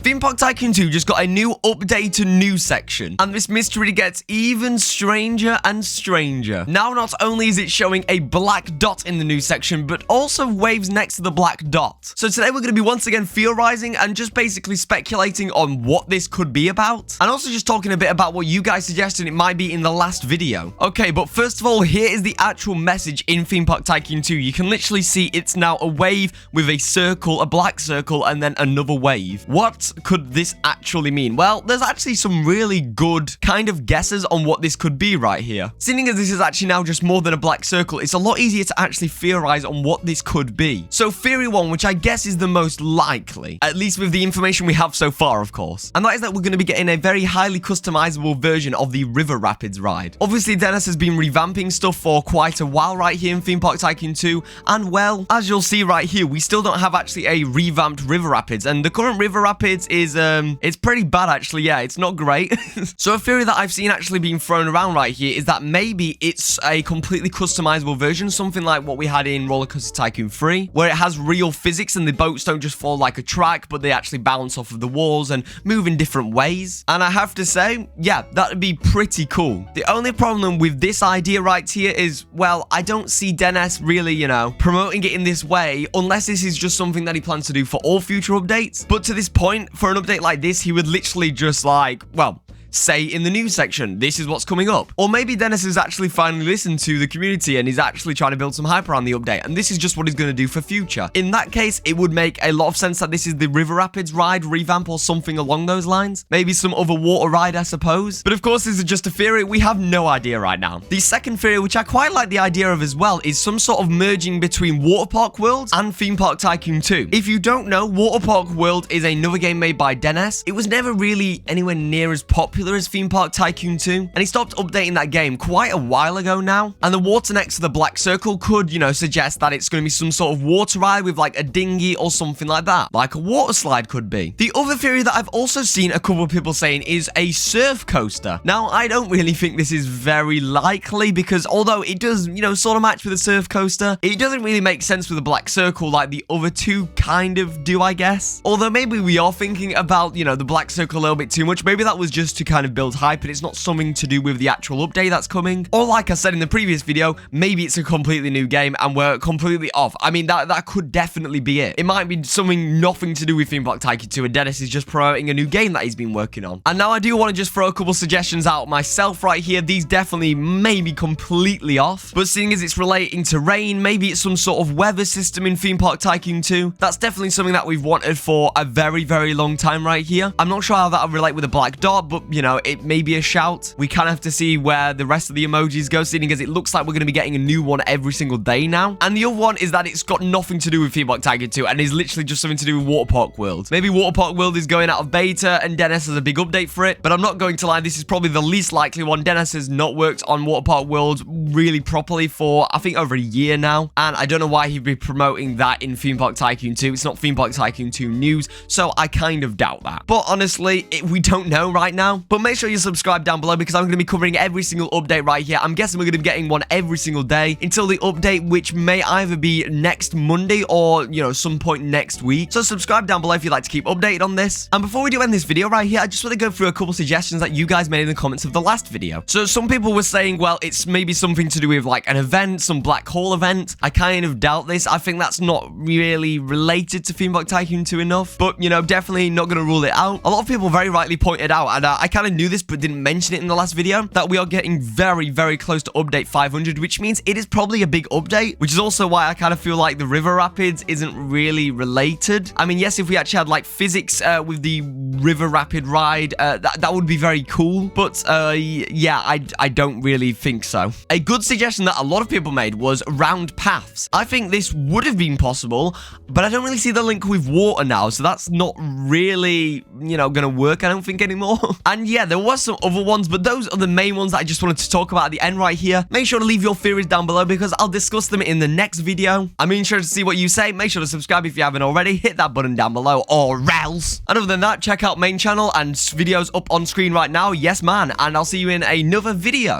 Theme Park Tycoon 2 just got a new updated news section, and this mystery gets even stranger and stranger. Now, not only is it showing a black dot in the news section, but also waves next to the black dot. So today we're going to be once again theorizing and just basically speculating on what this could be about, and also just talking a bit about what you guys suggested it might be in the last video. Okay, but first of all, here is the actual message in Theme Park Tycoon 2. You can literally see it's now a wave with a circle, a black circle, and then another wave. What could this actually mean? Well, there's actually some really good kind of guesses on what this could be right here. Seeing as this is actually now just more than a black circle, it's a lot easier to actually theorize on what this could be. So theory one, which I guess is the most likely, at least with the information we have so far, of course, and that is that we're going to be getting a very highly customizable version of the River Rapids ride. Obviously, Dennis has been revamping stuff for quite a while right here in Theme Park Tycoon 2, and well, as you'll see right here, we still don't have actually a revamped River Rapids, and the current River Rapids is, it's pretty bad actually. Yeah, it's not great. So a theory that I've seen actually being thrown around right here is that maybe it's a completely customizable version, something like what we had in Roller Coaster Tycoon 3, where it has real physics and the boats don't just fall like a track, but they actually bounce off of the walls and move in different ways. And I have to say, yeah, that'd be pretty cool. The only problem with this idea right here is, well, I don't see Dennis really, you know, promoting it in this way, unless this is just something that he plans to do for all future updates. But to this point, for an update like this, he would literally just like, well, say in the news section, this is what's coming up. Or maybe Dennis has actually finally listened to the community and he's actually trying to build some hype around the update, and this is just what he's going to do for future. In that case, it would make a lot of sense that this is the River Rapids ride revamp or something along those lines. Maybe some other water ride, I suppose. But of course, this is just a theory. We have no idea right now. The second theory, which I quite like the idea of as well, is some sort of merging between Water Park World and Theme Park Tycoon 2. If you don't know, Water Park World is another game made by Dennis. It was never really anywhere near as popular as Theme Park Tycoon 2, and he stopped updating that game quite a while ago now. And the water next to the black circle could, you know, suggest that it's going to be some sort of water ride with like a dinghy or something like that, like a water slide could be. The other theory that I've also seen a couple of people saying is a surf coaster. Now, I don't really think this is very likely, because although it does, you know, sort of match with a surf coaster, it doesn't really make sense with a black circle like the other two kind of do, I guess. Although maybe we are thinking about, you know, the black circle a little bit too much. Maybe that was just to kind of build hype and it's not something to do with the actual update that's coming. Or like I said in the previous video, maybe it's a completely new game and we're completely off. I mean, that could definitely be it. It might be something nothing to do with Theme Park Tycoon 2 and Dennis is just promoting a new game that he's been working on. And now I do want to just throw a couple suggestions out myself right here. These definitely may be completely off, but seeing as it's relating to rain, maybe it's some sort of weather system in Theme Park Tycoon 2. That's definitely something that we've wanted for a very, very long time right here. I'm not sure how that'll relate with a black dot, but you know, it may be a shout. We kind of have to see where the rest of the emojis go, seeing as it looks like we're going to be getting a new one every single day now. And the other one is that it's got nothing to do with Theme Park Tycoon 2 and is literally just something to do with Water Park World. Maybe Water Park World is going out of beta and Dennis has a big update for it, but I'm not going to lie, this is probably the least likely one. Dennis has not worked on Water Park World really properly for, I think, over a year now, and I don't know why he'd be promoting that in Theme Park Tycoon 2. It's not Theme Park Tycoon 2 news, so I kind of doubt that. But honestly, we don't know right now. But make sure you subscribe down below, because I'm going to be covering every single update right here. I'm guessing we're going to be getting one every single day until the update, which may either be next Monday or, you know, some point next week. So subscribe down below if you'd like to keep updated on this. And before we do end this video right here, I just want to go through a couple suggestions that you guys made in the comments of the last video. So some people were saying, well, it's maybe something to do with like an event, some black hole event. I kind of doubt this. I think that's not really related to Theme Park Tycoon 2 enough, but, you know, definitely not going to rule it out. A lot of people very rightly pointed out, and I kind of knew this but didn't mention it in the last video, that we are getting very, very close to update 500, which means it is probably a big update, which is also why I kind of feel like the River Rapids isn't really related. I mean, yes, if we actually had like physics with the River Rapid ride, that would be very cool, but yeah, I don't really think so. A good suggestion that a lot of people made was round paths. I think this would have been possible, but I don't really see the link with water now, so that's not really, you know, gonna work, I don't think, anymore. And yeah, there was some other ones, but those are the main ones that I just wanted to talk about at the end right here. Make sure to leave your theories down below, because I'll discuss them in the next video. I'm interested to see what you say. Make sure to subscribe if you haven't already. Hit that button down below, or else. And other than that, check out main channel and videos up on screen right now. Yes, man. And I'll see you in another video.